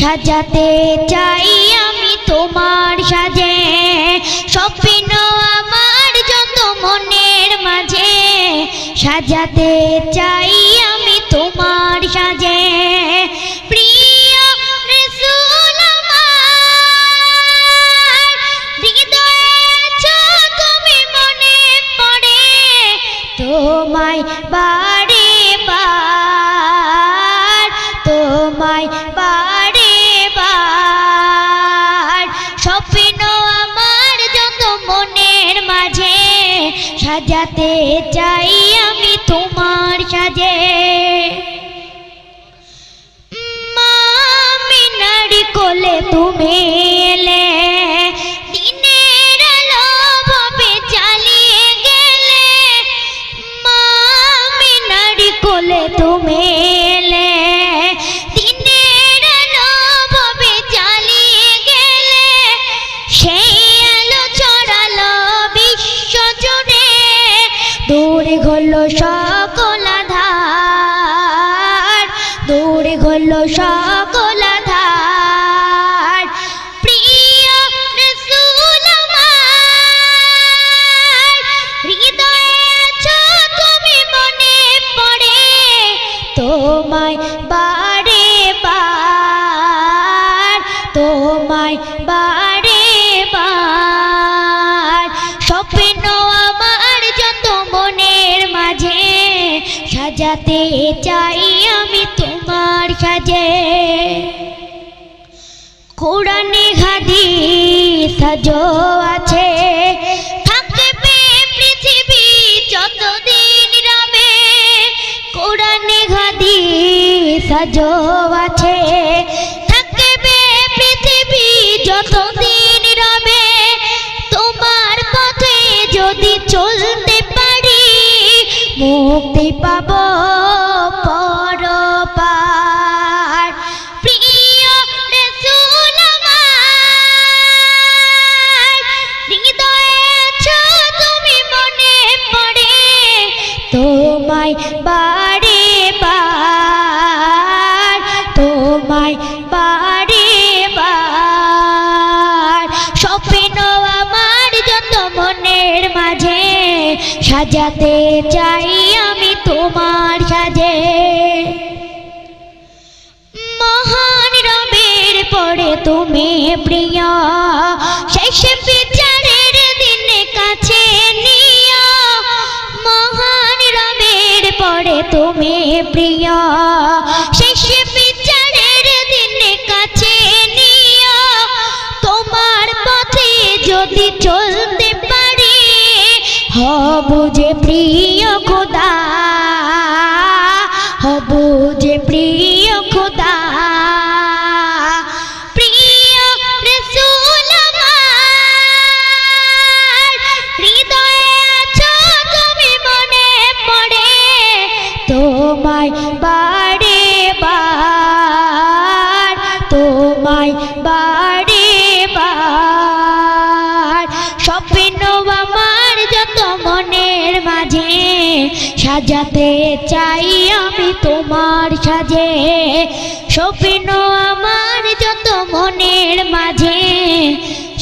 সাজাতে চাই আমি তোমার সাজে, স্বপ্ন আমার যত মনের মাঝে সাজাতে চাই আমি তোমার সাজে। প্রিয় রাসূল আমার হৃদয়ে আছো তুমি, মনে পড়ে তোমায় বারে বার, তোমায় বারে বার। স্বপ্ন আমার যত মনের মাঝে সাজাতে চাই আমি তোমার সাজে। মা আমিনার কোলে তুমি এলে, দিনের আলো ভাবে জ্বালিয়ে গেলে। মা আমিনার কোলে তুমি এলে, দিনের আলো ভাবে জ্বালিয়ে গেলে। সেই আলো ছড়ালো বিশ্ব জুড়ে, দূর হলো সকল আঁধার, দূর হলো সকল আঁধার। প্রিয় রাসূল আমার হৃদয়ে আছো তুমি, মনে পড়ে তোমায় বারে বার, তোমায় বারে বার। স্বপ্ন আমার যত মনের মাঝে সাজাতে চাই আমি তোমার সাজে। কোরআনে হাদিস সাজো আছে, থাকবে পৃথিবী যতদিন রবে। কোরআনে হাদিস সাজো আছে, থাকবে পৃথিবী যতদিন রবে। তোমার পথে যদি চলতে পারি, মুক্তি পাবো পরপার। প্রিয় রাসূল আমার হৃদয়ে আছো তুমি, মনে পড়ে তোমায় বারে বার, তোমায় বারে বার। স্বপ্ন আমার যত মনের মাঝে সাজাতে চাই আমি তোমার সাজে। মহান রবের পরে তুমি প্রিয়, শেষ বিচারের দিন কাছে নিও। মহান রবের পরে তুমি প্রিয়, শেষ বিচারের দিন কাছে নিও। তোমার পথে যদি চলতে পারি, হবু যে প্রিয় খোদা, হবু যে প্রিয় খোদা। প্রিয় রাসূল আমার হৃদয়ে আছো তুমি, মনে পড়ে তোমায় বারে বার, তোমায় বারে বার। স্বপ্ন আমার যত মনের মাঝে সাজাতে চাই আমি তোমার সাজে। স্বপ্ন আমার যত মনের মাঝে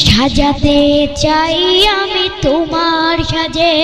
সাজাতে চাই আমি তোমার সাজে।